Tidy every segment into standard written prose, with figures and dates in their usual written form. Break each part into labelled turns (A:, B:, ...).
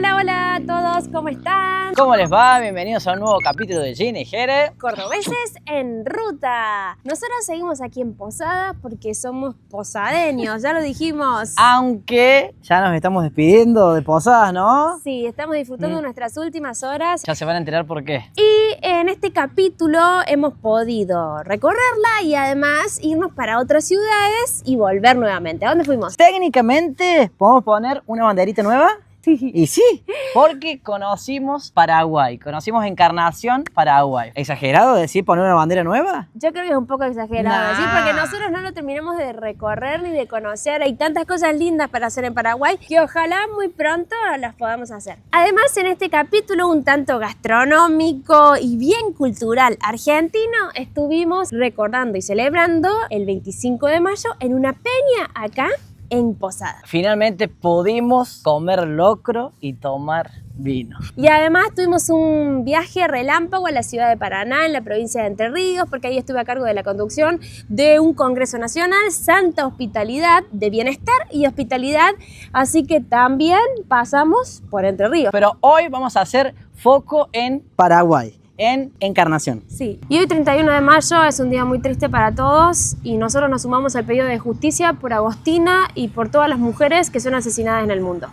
A: Hola, hola a todos, ¿cómo están?
B: ¿Cómo les va? Bienvenidos a un nuevo capítulo de Gin y Jere.
A: Cordobeses en ruta. Nosotros seguimos aquí en Posadas porque somos posadeños, ya lo dijimos.
B: Aunque ya nos estamos despidiendo de Posadas, ¿no?
A: Sí, estamos disfrutando de nuestras últimas horas.
B: Ya se van a enterar por qué.
A: Y en este capítulo hemos podido recorrerla y además irnos para otras ciudades y volver nuevamente. ¿A dónde fuimos?
B: Técnicamente, ¿podemos poner una banderita nueva?
A: Sí.
B: Y sí, porque conocimos Paraguay, conocimos Encarnación, Paraguay. ¿Exagerado decir poner una bandera nueva?
A: Yo creo que es un poco exagerado,
B: Nah.
A: ¿sí? Porque nosotros no lo terminamos de recorrer ni de conocer. Hay tantas cosas lindas para hacer en Paraguay que ojalá muy pronto las podamos hacer. Además, en este capítulo un tanto gastronómico y bien cultural argentino, estuvimos recordando y celebrando el 25 de mayo en una peña acá en Posadas.
B: Finalmente pudimos comer locro y tomar vino.
A: Y además tuvimos un viaje relámpago a la ciudad de Paraná, en la provincia de Entre Ríos, porque ahí estuve a cargo de la conducción de un congreso nacional, Santa Hospitalidad de Bienestar y Hospitalidad, así que también pasamos por Entre Ríos.
B: Pero hoy vamos a hacer foco en Paraguay, en Encarnación.
A: Sí, y hoy 31 de mayo es un día muy triste para todos y nosotros nos sumamos al pedido de justicia por Agostina y por todas las mujeres que son asesinadas en el mundo.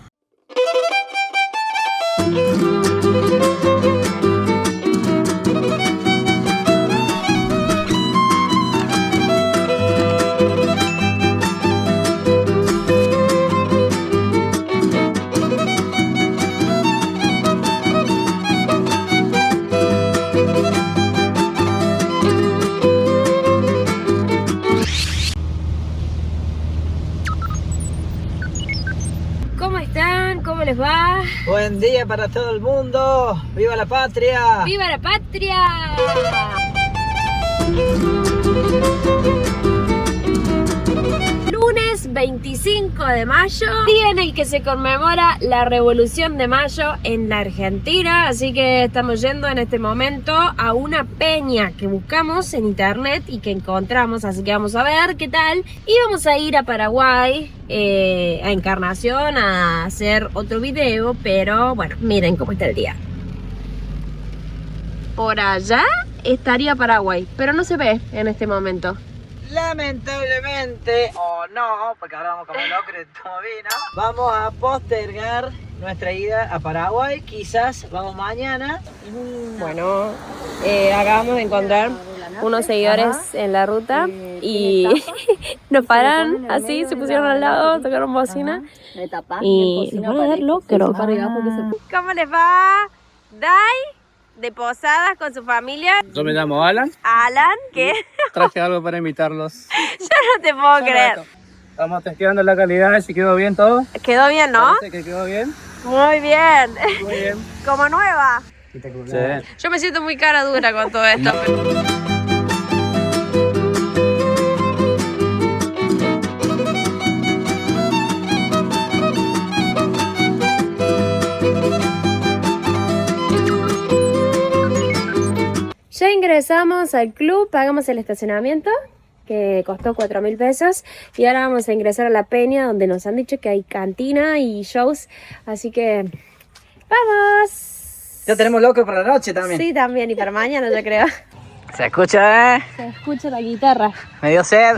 A: ¿Cómo están? ¿Cómo les va?
B: Buen día para todo el mundo. ¡Viva la patria!
A: ¡Viva la patria! Lunes 25 de mayo, día en el que se conmemora la Revolución de Mayo en la Argentina, así que estamos yendo en este momento a una peña que buscamos en internet y que encontramos, así que vamos a ver qué tal. Y vamos a ir a Paraguay, a Encarnación, a hacer otro video, pero bueno, miren cómo está el día. Por allá estaría Paraguay, pero no se ve en este momento.
B: Lamentablemente, o no, porque ahora vamos a comer locro y tomo vino, vamos a postergar nuestra ida a Paraguay. Quizás vamos mañana.
A: Bueno, acabamos de encontrar unos seguidores en la ruta y nos paran así, se pusieron al lado, tocaron bocina y nos van a dar locro. ¿Cómo les va? Dai, de Posadas con su familia.
C: Yo me llamo Alan.
A: Alan, ¿qué?
C: Traje algo para invitarlos.
A: Yo no te puedo creer.
C: Estamos testeando la calidad, si quedó bien todo.
A: Quedó bien, ¿no?
C: Parece que quedó bien.
A: Muy bien.
C: Muy bien.
A: Como nueva.
C: Sí.
A: Yo me siento muy cara dura con todo esto. Ya ingresamos al club, pagamos el estacionamiento, que costó 4.000 pesos, y ahora vamos a ingresar a la peña, donde nos han dicho que hay cantina y shows, así que ¡vamos!
B: Ya tenemos locro para la noche también.
A: Sí, también, y para mañana yo creo.
B: Se escucha,
A: Se escucha la guitarra.
B: Me dio sed.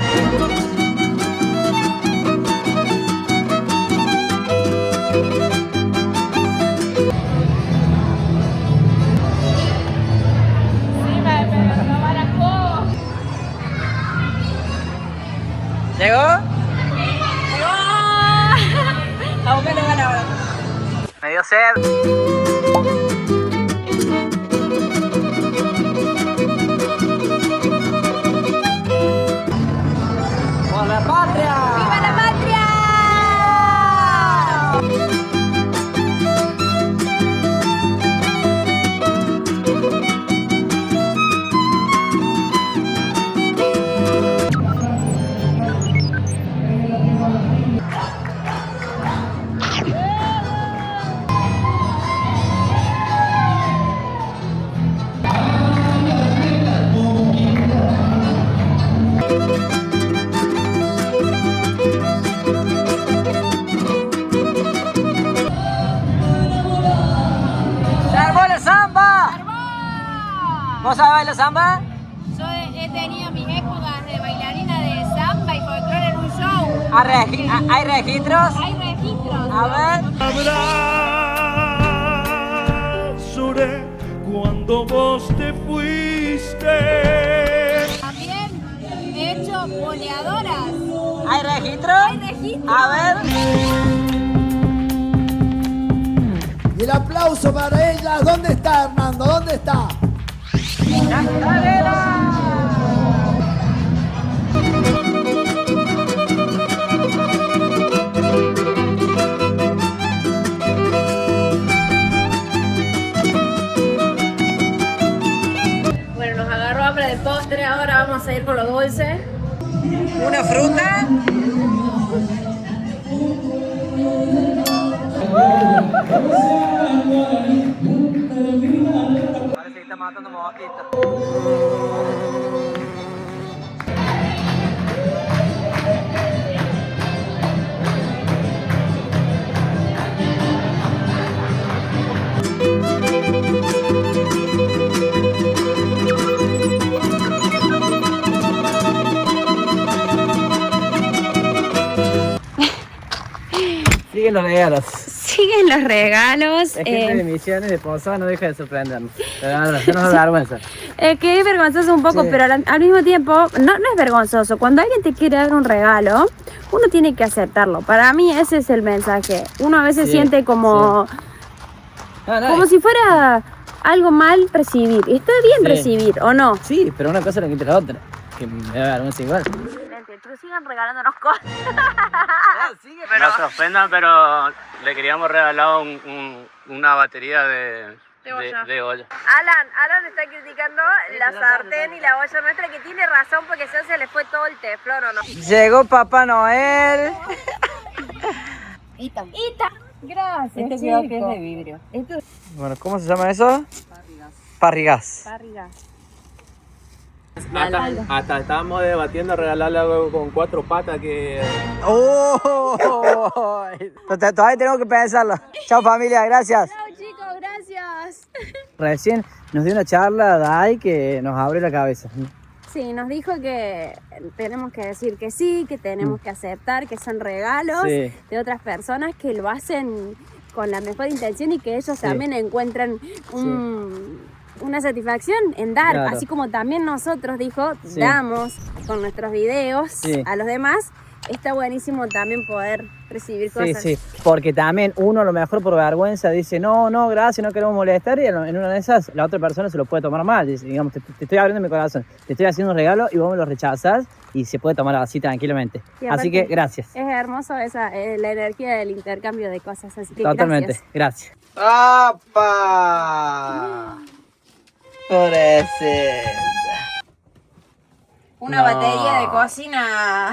B: ¿Llegó?
A: A buscar la gana ahora.
B: Me dio sed. ¡Por la patria!
A: ¡Viva la patria!
B: ¿Vos sabés bailar samba?
A: Yo he tenido mis épocas de bailarina de samba y folclore en un show.
B: ¿Hay registros?
A: Hay registros.
B: A ver.
D: Lloré cuando vos te fuiste.
A: También he hecho boleadoras.
B: ¿Hay registros?
A: Hay registros.
B: A ver.
E: Y el aplauso para ella. ¿Dónde está, Hernando? ¿Dónde está?
A: Bueno, nos agarró hambre de postre, ahora vamos a ir por los dulces.
B: ¿Una fruta? Parece que está matando mosquitos. Siguen los regalos.
A: Siguen los regalos.
C: Es que de misiones de Posada no deja de sorprendernos. Pero no nos da vergüenza.
A: Que es vergonzoso un poco,
B: Sí.
A: pero al mismo tiempo no es vergonzoso. Cuando alguien te quiere dar un regalo, uno tiene que aceptarlo. Para mí ese es el mensaje. Uno a veces
B: Sí,
A: siente como,
B: No,
A: como si fuera algo mal recibir. Y está bien
B: Sí.
A: recibir, ¿o no?
B: Sí, pero una cosa no quita la otra. Que me da vergüenza igual.
A: Pero sigan regalándonos cosas.
C: No se ofendan, pero le queríamos regalar una batería de olla.
A: Alan está criticando la sartén y la olla nuestra, que tiene razón porque se le fue todo el teflón, ¿o no?
B: Llegó Papá Noel.
A: Ita. Gracias,
F: Este creo que es de vidrio.
B: Bueno, ¿cómo se llama eso? Parrigás.
C: Hasta estábamos debatiendo regalarle algo con 4 patas que...
B: ¡Oh! Todavía tenemos que pensarlo. Chao familia, gracias.
A: Chao chicos, gracias.
B: Recién nos dio una charla Dai que nos abrió la cabeza.
A: Sí, nos dijo que tenemos que decir que sí, que tenemos que aceptar que son regalos
B: Sí.
A: de otras personas que lo hacen con la mejor intención y que ellos también encuentran una satisfacción en dar,
B: Claro.
A: así como también nosotros, dijo,
B: Sí.
A: damos con nuestros videos
B: Sí.
A: a los demás. Está buenísimo también poder recibir
B: Sí,
A: cosas.
B: sí, porque también uno a lo mejor por vergüenza dice, no, gracias, no queremos molestar, y en una de esas la otra persona se lo puede tomar mal. Dice, digamos, te estoy abriendo mi corazón, te estoy haciendo un regalo y vos me lo rechazás y se puede tomar así tranquilamente.
A: Y aparte,
B: Así que gracias.
A: Es hermoso esa la energía del intercambio de cosas, así que
B: Totalmente,
A: gracias.
B: gracias. ¡Apa! Pobrecita.
A: Una batería de cocina.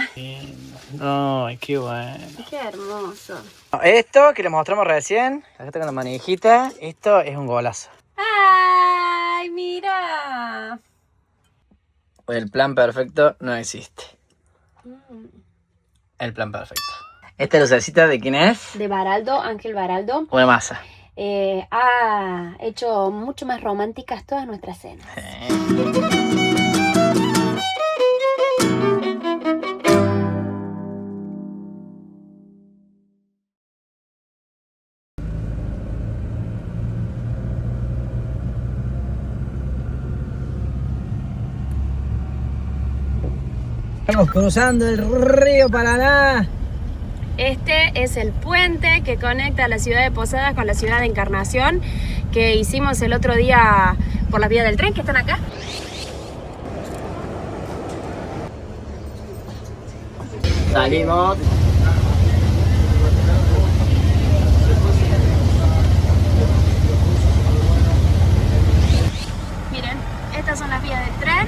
C: Ay, qué bueno.
A: Qué hermoso.
B: Esto que les mostramos recién, acá está con la manijita, esto es un golazo.
A: ¡Ay, mira!
B: El plan perfecto no existe. El plan perfecto. ¿Esta lucecita de quién es?
A: De Baraldo, Ángel Baraldo,
B: Una masa.
A: ha hecho mucho más románticas todas nuestras cenas.
B: Estamos cruzando el río Paraná.
A: Este es el puente que conecta la ciudad de Posadas con la ciudad de Encarnación, que hicimos el otro día por las vías del tren que están acá.
B: Salimos.
A: Miren, estas son las vías del tren.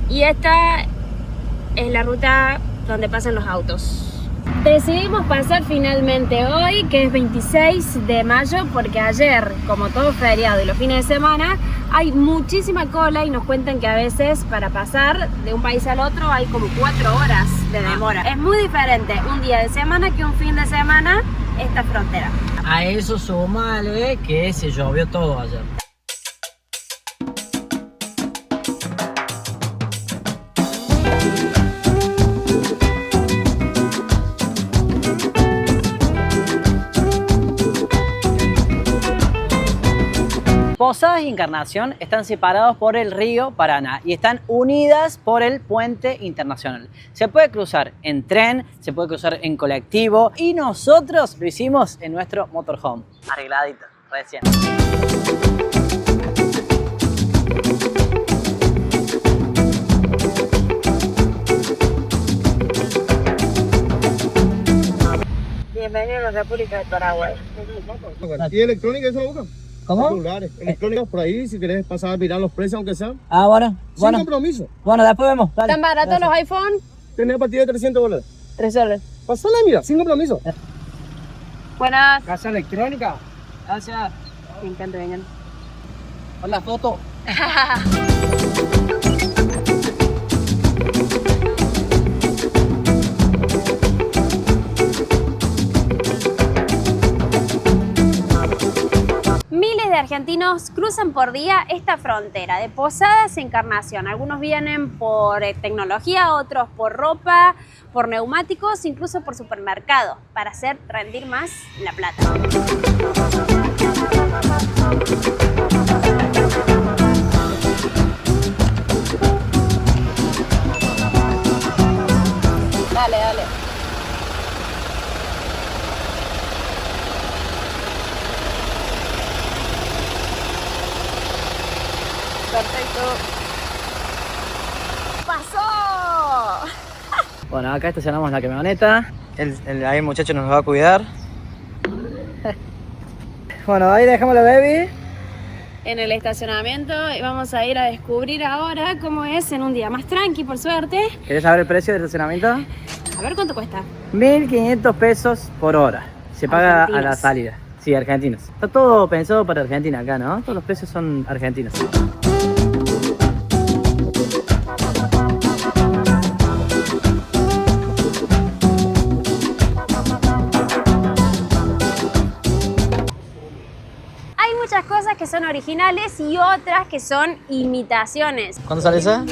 A: Y esta es la ruta donde pasan los autos. Decidimos pasar finalmente hoy, que es 26 de mayo, porque ayer, como todo feriado y los fines de semana, hay muchísima cola y nos cuentan que a veces para pasar de un país al otro hay como 4 horas de demora. Es muy diferente un día de semana que un fin de semana esta frontera.
B: A eso súmale que se llovió todo ayer. Posadas y Encarnación están separados por el río Paraná y están unidas por el puente internacional. Se puede cruzar en tren, se puede cruzar en colectivo y nosotros lo hicimos en nuestro motorhome. Arregladito, recién.
A: Bienvenido a la República del Paraguay.
F: ¿Y electrónica eso lo buscan?
B: ¿Cómo?
F: Celulares, electrónicas por ahí, si querés pasar a mirar los precios, aunque sean.
B: Ah, bueno.
F: Sin compromiso.
B: Bueno, después vemos. Dale.
A: ¿Están baratos los iPhone?
F: Tenés a partir de $300.
A: 3 soles.
F: Pasala, mira, sin compromiso.
A: Buenas.
B: Casa electrónica. Gracias.
A: Me encanta, vengan.
B: Hola, foto.
A: Miles de argentinos cruzan por día esta frontera de Posadas a Encarnación. Algunos vienen por tecnología, otros por ropa, por neumáticos, incluso por supermercado, para hacer rendir más la plata. Dale, dale. Perfecto. ¡Pasó!
B: Bueno, acá estacionamos la camioneta. Ahí el muchacho nos va a cuidar. Bueno, ahí dejamos la baby.
A: En el estacionamiento y vamos a ir a descubrir ahora cómo es en un día más tranqui, por suerte.
B: ¿Querés saber el precio del estacionamiento?
A: A ver cuánto cuesta.
B: 1.500 pesos por hora. Se paga a la
A: Argentinos.
B: salida. Sí, argentinos. Está todo pensado para Argentina acá, ¿no? Todos los precios son argentinos.
A: Hay muchas cosas que son originales y otras que son imitaciones.
B: ¿Cuánto sale esa?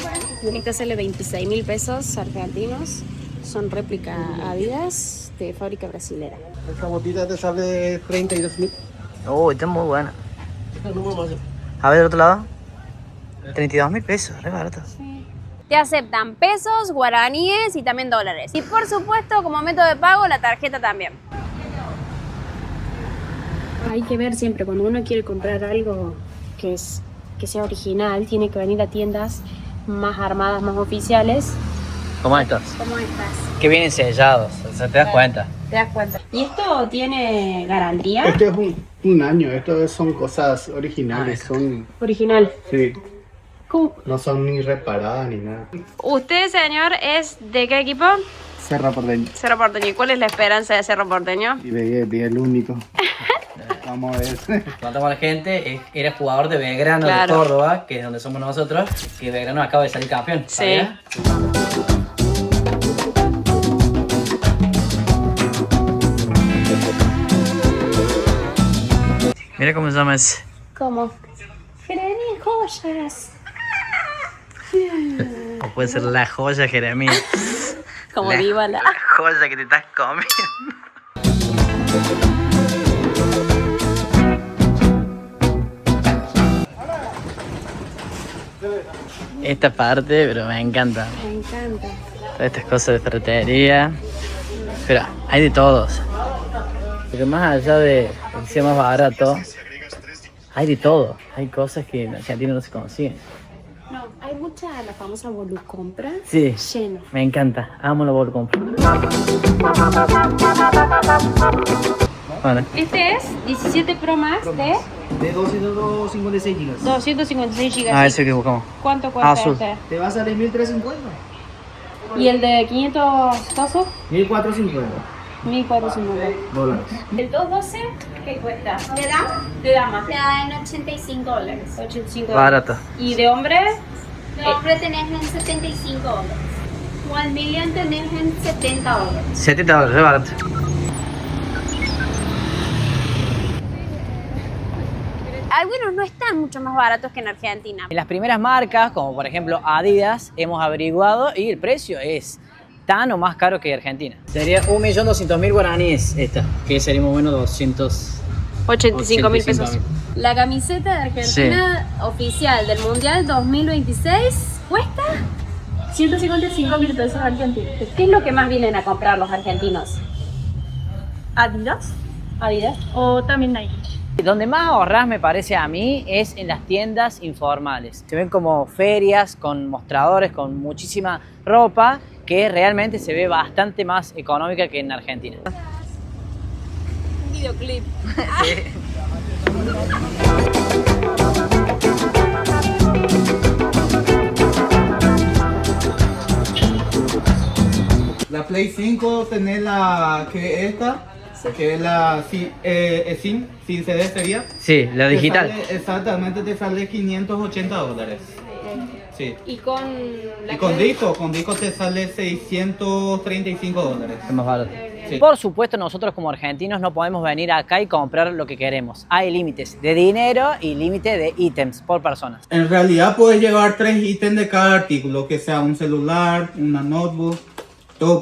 A: Esta sale 26.000 pesos argentinos. Son réplica Adidas de fábrica brasilera.
F: Esta botita te sale 32.000.
B: Oh, está muy buena.
F: Este es el número más.
B: A ver, del otro lado. 32.000 pesos, re barato.
A: Te aceptan pesos, guaraníes y también dólares. Y por supuesto, como método de pago, la tarjeta también. Hay que ver siempre, cuando uno quiere comprar algo que sea original, tiene que venir a tiendas más armadas, más oficiales.
B: ¿Cómo estos?
A: Como estas.
B: Que vienen sellados, o sea, te das cuenta.
A: ¿Te das cuenta? ¿Y esto tiene garantía?
F: Este es un año, esto son cosas originales, son...
A: Original.
F: Sí,
A: ¿Cómo?
F: no son ni reparadas ni nada.
A: ¿Usted, señor, es de qué equipo?
F: Cerra por dentro.
A: Cerro Porteño. ¿Y cuál es la esperanza de Cerro Porteño?
F: Y de el único. Vamos a ver.
B: Contamos a la gente, era jugador de Belgrano,
A: Claro.
B: de Córdoba, que es donde somos nosotros, que Belgrano acaba de salir campeón.
A: Sí.
B: ¿Sabías? Mira cómo se llama ese.
A: ¿Cómo? Jeremías Joyas.
B: O puede ser la joya, Jeremías.
A: Como viva la...
B: La joya que te estás comiendo. Esta parte, pero me encanta.
A: Me encanta.
B: Todas estas cosas de ferretería. Pero hay de todos. Porque más allá de que sea más barato, hay de todo. Hay cosas que en Argentina no se consiguen.
A: No, hay mucha, la famosa volucompra.
B: Sí,
A: Lleno.
B: me encanta. Amo la bol compra. Bueno,
A: Este es 17 Pro Max de
F: De 256 gigas.
A: 256 GB.
B: a ese que buscamos.
A: ¿Cuánto cuesta
B: Azul.
A: este?
F: Te va a salir 1.350.
A: ¿Y el de 500 pesos?
F: 1.450
A: 1450.
F: dólares.
A: ¿El 212 qué cuesta?
G: ¿De dama?
A: De dama.
G: Te da en $85.
A: 85
B: Barato.
A: ¿Y de hombre?
G: De hombre tenés en $75. $1 million tenés en $70.
B: $70, es barato.
A: Algunos no están mucho más baratos que en Argentina.
B: En las primeras marcas, como por ejemplo Adidas, hemos averiguado y el precio es tan o más caro que Argentina. Sería 1.200.000 guaraníes esta, que sería más o menos 200
A: 85.000 pesos.
C: 85.000.
A: La camiseta de Argentina oficial del Mundial 2026 cuesta
G: 155.000 pesos argentinos.
A: ¿qué es lo que más vienen a comprar los argentinos?
G: Adidas
A: Adidas.
G: o también Nike.
B: Donde más ahorras, me parece a mí, es en las tiendas informales. Se ven como ferias con mostradores, con muchísima ropa, que realmente se ve bastante más económica que en Argentina.
A: Un videoclip.
H: La Play 5 tenés la que esta, que es la SIM, sin CD sería.
B: Sí, la
H: Te
B: digital.
H: sale- exactamente, te sale $580. Sí.
A: Y con
H: Y con disco te sale $635.
B: Es más barato.
H: Sí.
B: Por supuesto, nosotros como argentinos no podemos venir acá y comprar lo que queremos. Hay límites de dinero y límite de ítems por persona.
H: En realidad puedes llevar 3 ítems de cada artículo, que sea un celular, una notebook, todo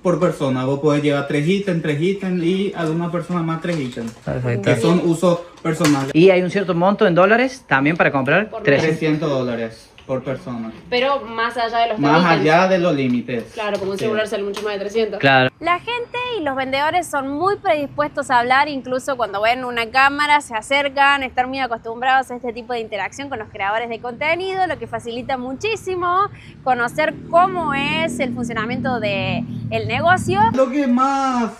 H: por persona. Vos podés llevar 3 ítems y alguna persona más 3 ítems.
B: Perfecto.
H: Que son usos personales.
B: Y hay un cierto monto en dólares también para comprar.
H: $300 por persona.
A: Pero más allá de los
H: Más
A: ítems.
H: allá de los límites.
A: Claro, como un
H: Sí.
A: celular sale mucho más de 300.
B: Claro.
A: La gente y los vendedores son muy predispuestos a hablar, incluso cuando ven una cámara, se acercan, están muy acostumbrados a este tipo de interacción con los creadores de contenido, lo que facilita muchísimo conocer cómo es el funcionamiento del negocio.
H: Lo que más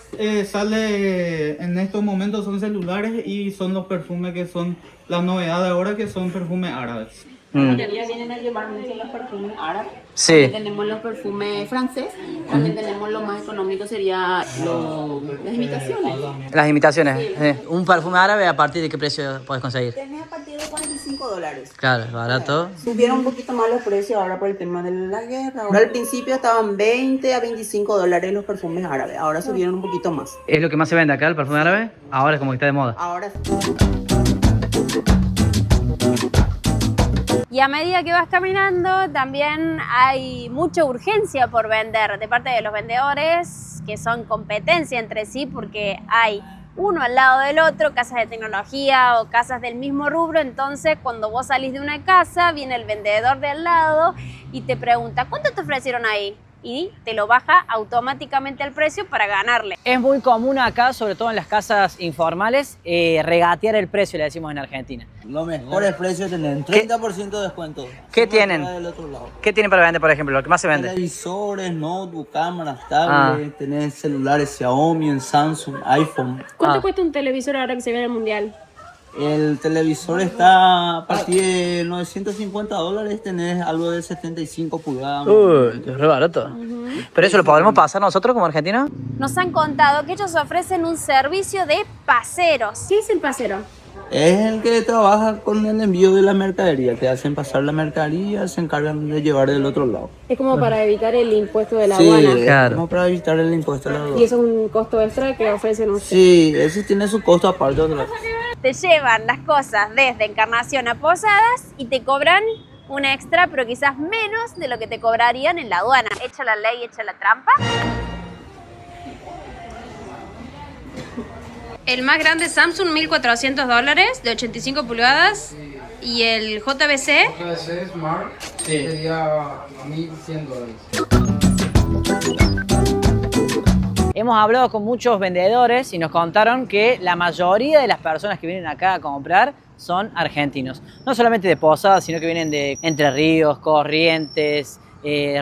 H: sale en estos momentos son celulares y son los perfumes que son la novedad de ahora, que son perfumes árabes.
I: Ya vienen a llevarnos los perfumes árabes.
B: Sí.
I: También tenemos los perfumes francés. También tenemos lo más económico, sería las imitaciones.
B: Las imitaciones. Un perfume árabe, ¿a partir de qué precio puedes conseguir?
I: Tenés a partir de $45.
B: Claro, es barato.
I: Subieron un poquito más los precios ahora por el tema de la guerra. Ahora al principio estaban $20 a $25 los perfumes árabes. Ahora subieron un poquito más.
B: ¿Es lo que más se vende acá, el perfume árabe? Ahora es como que está de moda.
I: Ahora
A: Y a medida que vas caminando, también hay mucha urgencia por vender de parte de los vendedores, que son competencia entre sí, porque hay uno al lado del otro, casas de tecnología o casas del mismo rubro. Entonces, cuando vos salís de una casa, viene el vendedor de al lado y te pregunta, ¿cuánto te ofrecieron ahí? Y te lo baja automáticamente el precio para ganarle.
B: Es muy común acá, sobre todo en las casas informales, regatear el precio, le decimos en Argentina.
J: Los mejores precios tienen 30% de descuento.
B: ¿Qué tienen?
J: Del otro lado.
B: ¿Qué tienen para vender, por ejemplo? Lo que más se vende.
J: Televisores, notebook, cámaras, tablets, tenés celulares Xiaomi, Samsung, iPhone.
A: ¿Cuánto cuesta un televisor ahora que se ve en el mundial?
J: El televisor está a partir de $950, tenés algo de 75 pulgadas.
B: Es re barato. ¿Pero eso lo podemos pasar nosotros como argentinos?
A: Nos han contado que ellos ofrecen un servicio de paseros. ¿Qué es el pasero?
J: Es el que trabaja con el envío de la mercadería. Te hacen pasar la mercadería, se encargan de llevar del otro lado.
A: Es como para evitar el impuesto de la
J: Sí,
A: aduana.
B: Claro.
J: como para evitar el impuesto de la aduana.
A: Y eso es un costo extra que ofrecen ustedes.
J: Sí, ese tiene su costo aparte. Otra.
A: Te llevan las cosas desde Encarnación a Posadas y te cobran un extra, pero quizás menos de lo que te cobrarían en la aduana. Echa la ley, echa la trampa. El más grande Samsung, $1.400 de 85 pulgadas. Y el JBC,
K: JBC Smart sería $1.100.
B: Hemos hablado con muchos vendedores y nos contaron que la mayoría de las personas que vienen acá a comprar son argentinos. No solamente de Posadas, sino que vienen de Entre Ríos, Corrientes,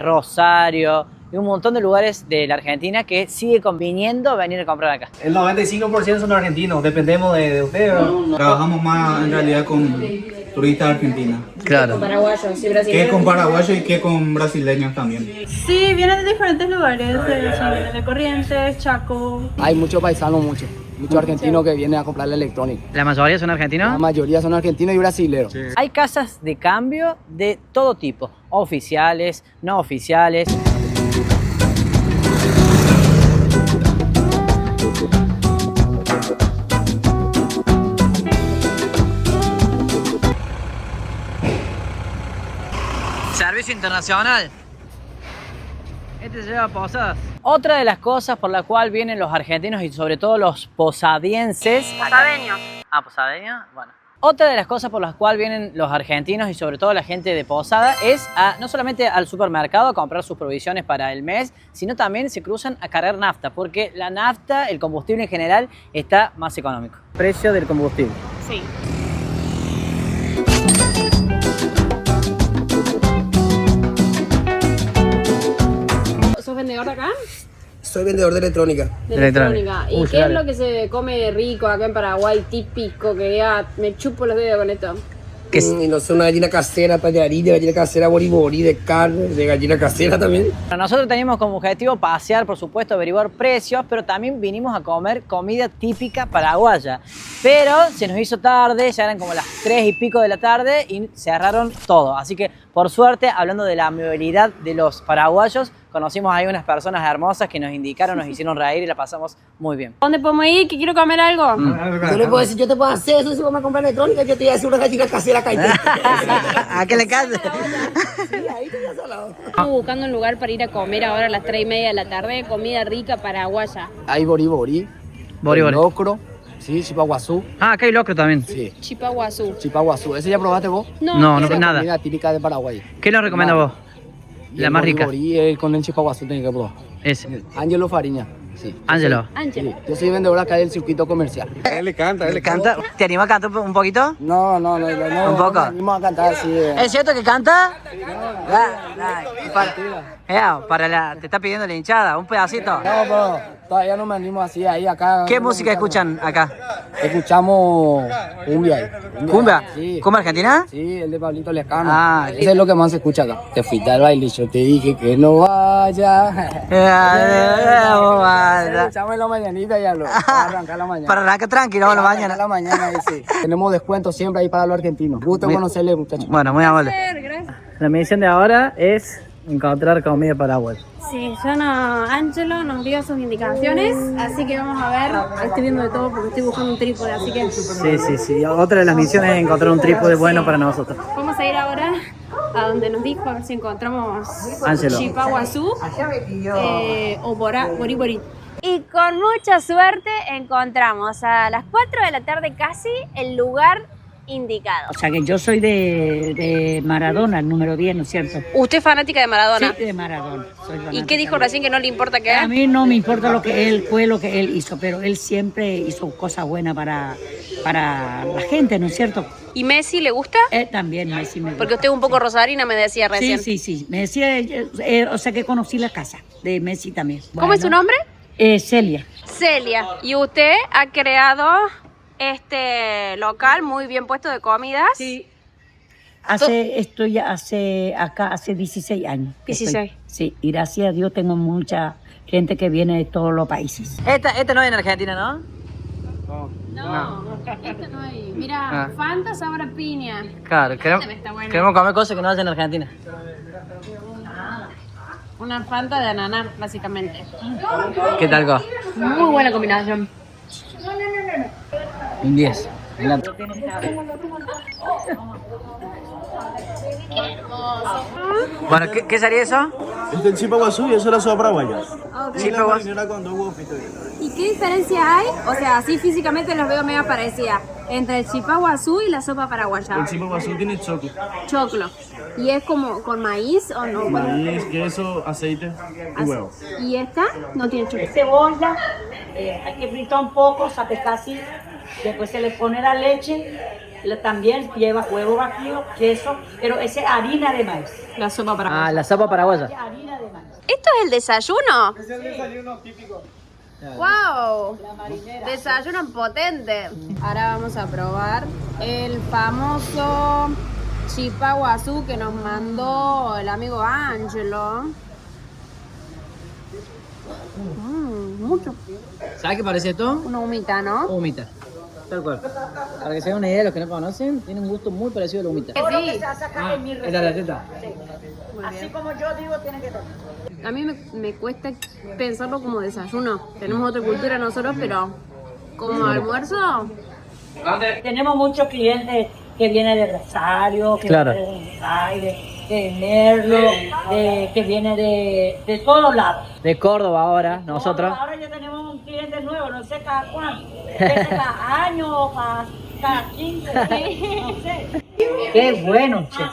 B: Rosario y un montón de lugares de la Argentina que sigue conviniendo venir a comprar acá.
C: El 95% son argentinos, dependemos de ustedes.
H: Trabajamos más en realidad con turistas argentinos.
B: Claro.
A: paraguayos y
H: Que
A: brasileños.
H: con paraguayos y que con brasileños también.
G: Sí, vienen de diferentes lugares, de Corrientes, Chaco.
K: Hay muchos paisanos, muchos argentinos que vienen a comprar la electrónica.
B: ¿La mayoría son argentinos?
K: La mayoría son argentinos y brasileños.
B: Hay casas de cambio de todo tipo, oficiales, no oficiales. Servicio internacional. Este se lleva a Posadas. Otra de las cosas por la cual vienen los argentinos y sobre todo los posadienses
A: Posadeños.
B: Ah, Posadeña, bueno. Otra de las cosas por las cuales vienen los argentinos y sobre todo la gente de Posada es no solamente al supermercado a comprar sus provisiones para el mes, sino también se cruzan a cargar nafta, porque la nafta, el combustible en general, está más económico. Precio del combustible.
A: Sí. ¿Sos vendedor de acá?
K: Soy vendedor de electrónica.
A: De electrónica. ¿Y qué es lo que se come rico acá en Paraguay, típico, que diga, me chupo los dedos con esto?
K: Y no sé, una gallina casera, payarí, de gallina casera, boriborí, de carne, de gallina casera también.
B: Nosotros teníamos como objetivo pasear, por supuesto, averiguar precios, pero también vinimos a comer comida típica paraguaya. Pero se nos hizo tarde, ya eran como las 3 y pico de la tarde y cerraron todo. Así que, por suerte, hablando de la amabilidad de los paraguayos, conocimos ahí unas personas hermosas que nos indicaron, nos hicieron reír y la pasamos muy bien.
A: ¿Dónde podemos ir? Que quiero comer algo.
K: Yo le puedo decir, yo te puedo hacer eso si vos me compras electrónica, yo te voy a hacer una gallina casera caída.
B: ¿A qué le cante?
K: Sí, ahí te vas al lado.
A: Estamos buscando un lugar para ir a comer ahora a las 3:30 de la tarde, comida rica paraguaya.
K: Hay boriborí, locro, sí, chipaguazú.
B: Ah, acá hay locro también.
K: Sí,
A: Chipaguazú.
K: chipaguazú. ¿Ese ya probaste vos?
B: No,
K: Esa es
B: nada.
K: comida típica de Paraguay.
B: ¿Qué nos recomiendas vos? La más rica.
K: Boriborí con el chipaguazú tenés que probar.
B: Ese.
K: Ángelo Fariña. Sí.
B: Ángelo.
K: Sí, yo soy vendedor acá del circuito comercial.
C: Él le canta,
B: ¿Te animas a cantar un poquito?
K: No.
B: ¿Un poco?
K: Vamos a cantar así.
B: ¿Es cierto que canta? Te está pidiendo la hinchada, un pedacito.
K: No, pero todavía no me animo así ahí acá.
B: ¿Qué música escuchan acá?
K: Escuchamos cumbia ahí.
B: ¿Cumbia?
K: Sí.
B: ¿Cumbia argentina?
K: Sí, el de Pablito Lescano.
B: Ah,
K: ese es lo que más se escucha acá. Te fuiste al baile y yo te dije que no vaya. Escuchamos en la mañanita ya para arrancar la mañana.
B: Para arrancar tranquilo, la mañana.
K: La mañana ahí sí. Tenemos descuentos siempre ahí para los argentinos. Gusto conocerle, muchachos.
B: Bueno, muy amable. La misión de ahora es encontrar comida paraguaya.
A: Sí, Ángelo nos dio sus indicaciones, así que vamos a ver. Estoy viendo de todo porque estoy buscando un trípode, así que...
B: Sí. Otra de las misiones es encontrar un trípode bueno para nosotros.
A: Vamos a ir ahora a donde nos dijo, a ver si encontramos
B: Ángelo.
A: Chipaguazú o Boriborí. Y con mucha suerte encontramos a las 4 de la tarde casi el lugar indicado.
L: O sea que yo soy de Maradona, el número 10, ¿no es cierto?
A: ¿Usted es fanática de Maradona?
L: Sí, de Maradona. Soy
A: ¿Y qué dijo recién que no le importa qué?
L: A mí no me importa lo que él fue, lo que él hizo, pero él siempre hizo cosas buenas para la gente, ¿no es cierto?
A: ¿Y Messi le gusta?
L: También Messi me gusta.
A: Porque usted es un poco rosarina, me decía recién.
L: Sí. Me decía, o sea que conocí la casa de Messi también.
A: ¿Cómo es su nombre?
L: Celia.
A: Celia. Y usted ha creado este local muy bien puesto de comidas.
L: Sí. Estoy acá hace 16 años.
A: 16.
L: Sí, y gracias a Dios tengo mucha gente que viene de todos los países.
B: Esta no es en Argentina, ¿no?
A: No, esta no hay. Mira, Fanta sabor a piña.
B: Claro, queremos comer cosas que no hacen en Argentina.
A: Una Fanta de ananá, básicamente.
B: ¿Qué tal, Go?
A: Muy buena combinación.
B: Un 10. Bueno, ¿qué sería eso?
C: Este es el chipaguazú y eso es la sopa paraguaya.
B: Chipaguazú.
C: Con 2 huevos fritos.
A: ¿Y qué diferencia hay? O sea, así físicamente los veo medio parecidas entre el chipaguazú y la sopa paraguaya.
C: El chipaguazú tiene choclo.
A: Choclo. ¿Y es como con maíz o no?
C: Maíz, queso, aceite y huevo.
A: ¿Y esta? No tiene choclo.
L: Cebolla, hay que fritar un poco, sabe casi. Después se le pone la leche. También lleva huevo batido, queso, pero esa es harina de maíz.
A: La sopa paraguaya.
B: Ah, la sopa paraguaya.
L: Harina de maíz.
A: ¿Esto es el desayuno?
C: Es el desayuno típico.
A: ¡Wow! Desayuno potente. Ahora vamos a probar el famoso chipaguazú que nos mandó el amigo Ángelo. Mucho.
B: ¿Sabes qué parece esto?
A: Una humita, ¿no?
B: Humita. Tal cual. Para que se den una idea de los que no conocen, tiene un gusto muy parecido a la humita.
A: Sí.
B: Es la receta.
L: Así como yo digo, tiene que ser.
A: A mí me cuesta pensarlo como desayuno. Tenemos otra cultura nosotros, pero como almuerzo.
L: Tenemos muchos clientes que viene de Rosario, que
B: Claro.
L: viene de Buenos Aires, de Merlo, que viene de todos lados.
B: De Córdoba ahora, nosotros.
L: Ahora ya tenemos un cliente nuevo, no sé cada cuánto. Cada año o cada 15, no sé. Qué bueno, che.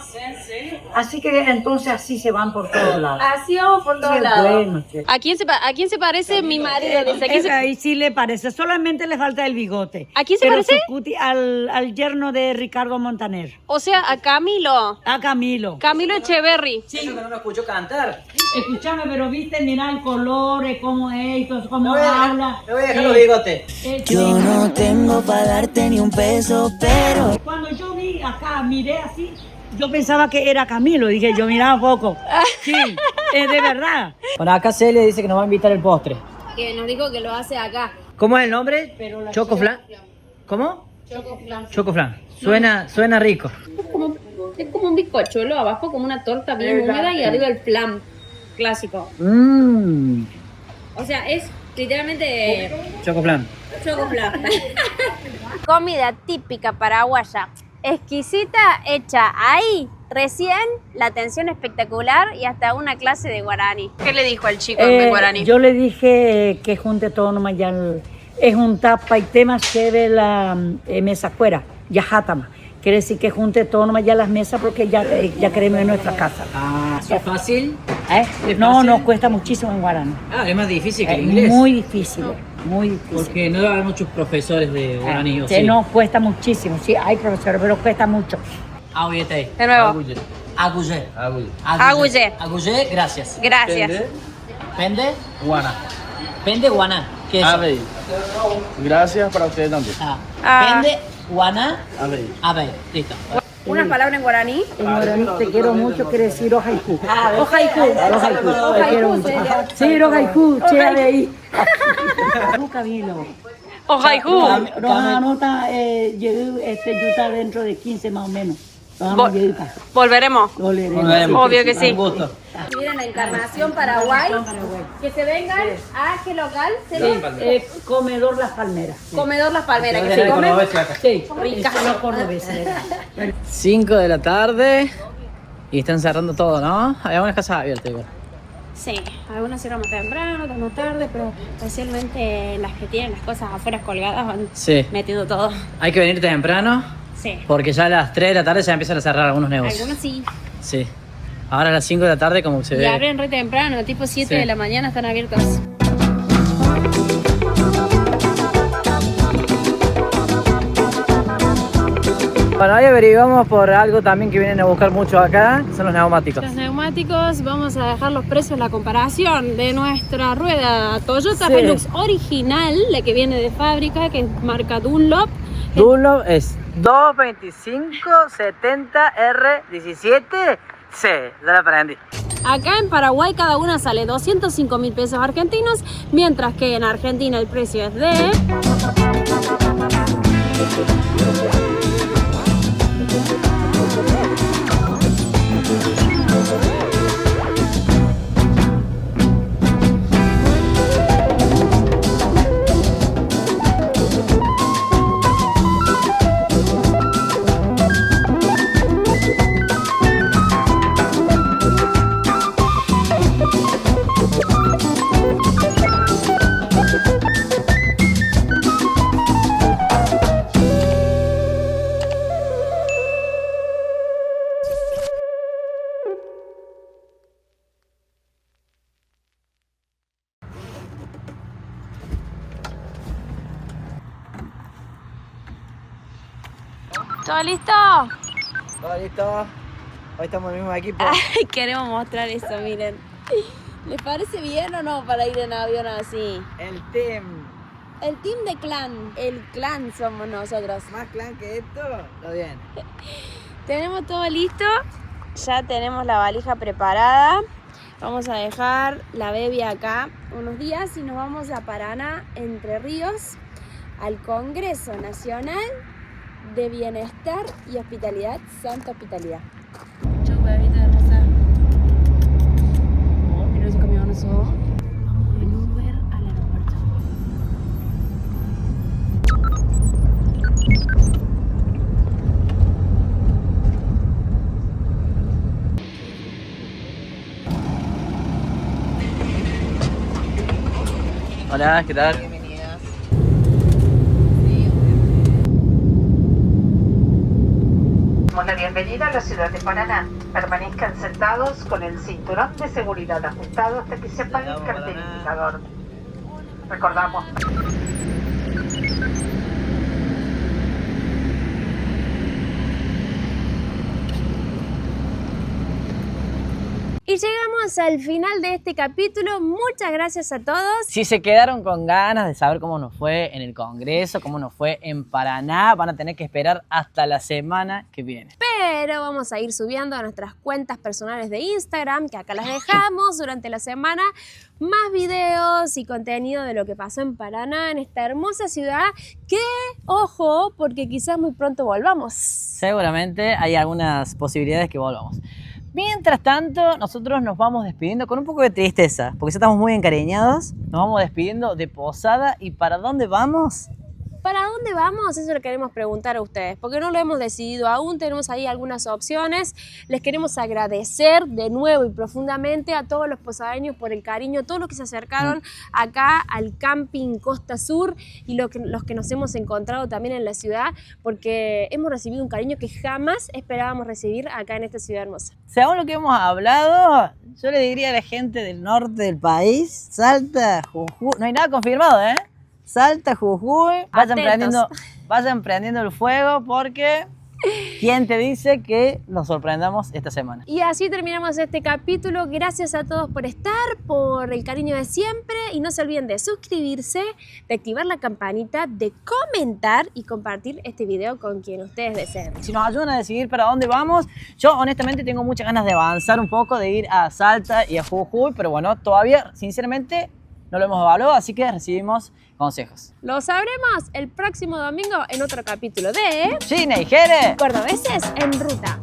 L: Así que entonces así se van por todos lados.
A: Así vamos por todos
L: Qué
A: lados.
L: bueno, che.
A: ¿A quién se parece mi marido? Dice, ¿a quién se-
L: Ahí sí le parece, solamente le falta el bigote.
A: ¿A quién se
L: Pero
A: parece?
L: su cuti- al yerno de Ricardo Montaner.
A: O sea, a Camilo.
L: A Camilo.
A: Camilo Echeverry.
B: Sí. Que no me escuchó cantar.
L: Escúchame, pero viste, mira el color, cómo es, cómo
B: Me
L: habla.
B: voy a dejar los bigotes.
L: Yo
I: no tengo para darte ni un peso, pero...
L: Cuando yo vi acá, miré así, yo pensaba que era Camilo. Dije, yo miraba poco. Sí, es de verdad.
B: Bueno, acá Celia dice que nos va a invitar el postre.
A: Que nos dijo que lo hace acá.
B: ¿Cómo es el nombre? Chocoflan. ¿Cómo? Chocoflan. Suena rico.
A: Es como un bizcochuelo, abajo como una torta bien húmeda y arriba el flan clásico.
B: Mmm.
A: O sea, es literalmente
B: Chocoflan.
A: chocoflan. Comida típica paraguaya, exquisita, hecha ahí, recién, la atención espectacular y hasta una clase de guaraní. ¿Qué le dijo al chico en guaraní?
L: Yo le dije que junte todo nomás ya. Es un tapa y tema se ve la mesa afuera, ya jatama. Quiere decir que junte todo nomás ya las mesas porque ya queremos en nuestra casa.
B: Ah, ¿es fácil? ¿Es
L: No,
B: fácil?
L: nos cuesta muchísimo en guaraní.
B: Ah, es más difícil que el
L: Es
B: inglés.
L: muy difícil, muy difícil.
B: Porque no hay muchos profesores de guaraní, ¿o sí?
L: No, cuesta muchísimo. Sí, hay profesores, pero cuesta mucho.
B: Agullete.
A: De nuevo.
B: Agullé.
A: Agullé.
B: Agullé, gracias.
A: Gracias.
B: Pende, guana. Pende, guana. ¿Qué es eso?
C: Gracias para ustedes también.
B: Pende, guana, ave. Listo.
A: Unas palabras en guaraní.
L: En guaraní te quiero mucho, quiere decir ojaiku. Ojaiku.
A: Ojaiku,
L: Te quiero mucho.
A: sería.
L: Sí, ojaiku, che, de ahí. Camilo.
A: Ojaiku.
L: Nos anota, yuta dentro de 15 más o menos. Nos vamos a llegar.
A: Volveremos.
L: Volveremos.
A: Obvio que sí.
B: Un gusto.
A: Miren, Encarnación, Paraguay. Que se vengan a qué local
L: Comedor Las Palmeras.
A: Comedor Las Palmeras. Que se comen
L: Sí,
A: ricas.
L: son los cordobeses.
B: 5 de la tarde y están cerrando todo, ¿no? Hay algunas casas abiertas igual.
A: Sí, algunas cierran más temprano, otras más tarde, pero especialmente las que tienen las cosas afuera colgadas van
B: Sí.
A: metiendo todo.
B: Hay que venir temprano
A: Sí.
B: porque ya a las 3 de la tarde ya empiezan a cerrar algunos negocios.
A: Algunos sí.
B: Sí. Ahora a las 5 de la tarde como se
A: Y
B: ve.
A: abren re temprano, tipo 7
B: Sí.
A: de la mañana están abiertos.
B: Bueno, ahí averiguamos por algo también que vienen a buscar mucho acá, son los neumáticos.
A: Los neumáticos, vamos a dejar los precios, la comparación de nuestra rueda Toyota
B: Sí.
A: Hilux original, la que viene de fábrica, que es marca Dunlop.
B: Dunlop es 225-70R17C, ya la aprendí.
A: Acá en Paraguay cada una sale 205.000 pesos argentinos, mientras que en Argentina el precio es de... ¿Todo listo?
B: ¿Todo listo? Hoy estamos en el mismo equipo.
A: Ay, queremos mostrar eso, miren. ¿Les parece bien o no para ir en avión así?
B: El team.
A: El team de clan. El clan somos nosotros.
B: Más clan que esto, lo bien.
A: Tenemos todo listo. Ya tenemos la valija preparada. Vamos a dejar la baby acá unos días y nos vamos a Paraná, Entre Ríos, al Congreso Nacional de Bienestar y Hospitalidad, Santa Hospitalidad. Chau, bebita hermosa. Mira si comíamos nosotros. Vamos en Uber al aeropuerto.
B: Hola, ¿qué tal?
I: Bienvenidas.
L: Damos la bienvenida a la ciudad de Paraná. Permanezcan sentados con el cinturón de seguridad ajustado hasta que se apague el cartel indicador. Recordamos.
A: Y llegamos al final de este capítulo. Muchas gracias a todos.
B: Si se quedaron con ganas de saber cómo nos fue en el Congreso, cómo nos fue en Paraná, van a tener que esperar hasta la semana que viene.
A: Pero vamos a ir subiendo a nuestras cuentas personales de Instagram, que acá las dejamos durante la semana, más videos y contenido de lo que pasó en Paraná, en esta hermosa ciudad, que, ojo, porque quizás muy pronto volvamos.
B: Seguramente hay algunas posibilidades que volvamos. Mientras tanto, nosotros nos vamos despidiendo con un poco de tristeza, porque ya estamos muy encariñados. Nos vamos despidiendo de Posada. ¿Y para dónde vamos?
A: ¿Para dónde vamos? Eso le queremos preguntar a ustedes, porque no lo hemos decidido aún, tenemos ahí algunas opciones. Les queremos agradecer de nuevo y profundamente a todos los posadeños por el cariño, todos los que se acercaron acá al camping Costa Sur y los que nos hemos encontrado también en la ciudad, porque hemos recibido un cariño que jamás esperábamos recibir acá en esta ciudad hermosa.
B: Según lo que hemos hablado, yo le diría a la gente del norte del país, Salta, Jujuy, no hay nada confirmado, ¿eh? Salta, Jujuy, vayan prendiendo el fuego porque ¿quién te dice que nos sorprendamos esta semana?
A: Y así terminamos este capítulo. Gracias a todos por estar, por el cariño de siempre y no se olviden de suscribirse, de activar la campanita, de comentar y compartir este video con quien ustedes deseen.
B: Si nos ayudan a decidir para dónde vamos, yo honestamente tengo muchas ganas de avanzar un poco, de ir a Salta y a Jujuy, pero bueno, todavía sinceramente no lo hemos evaluado, así que recibimos consejos.
A: Lo sabremos el próximo domingo en otro capítulo de
B: Gine y Jere
A: Cordobeses en Ruta.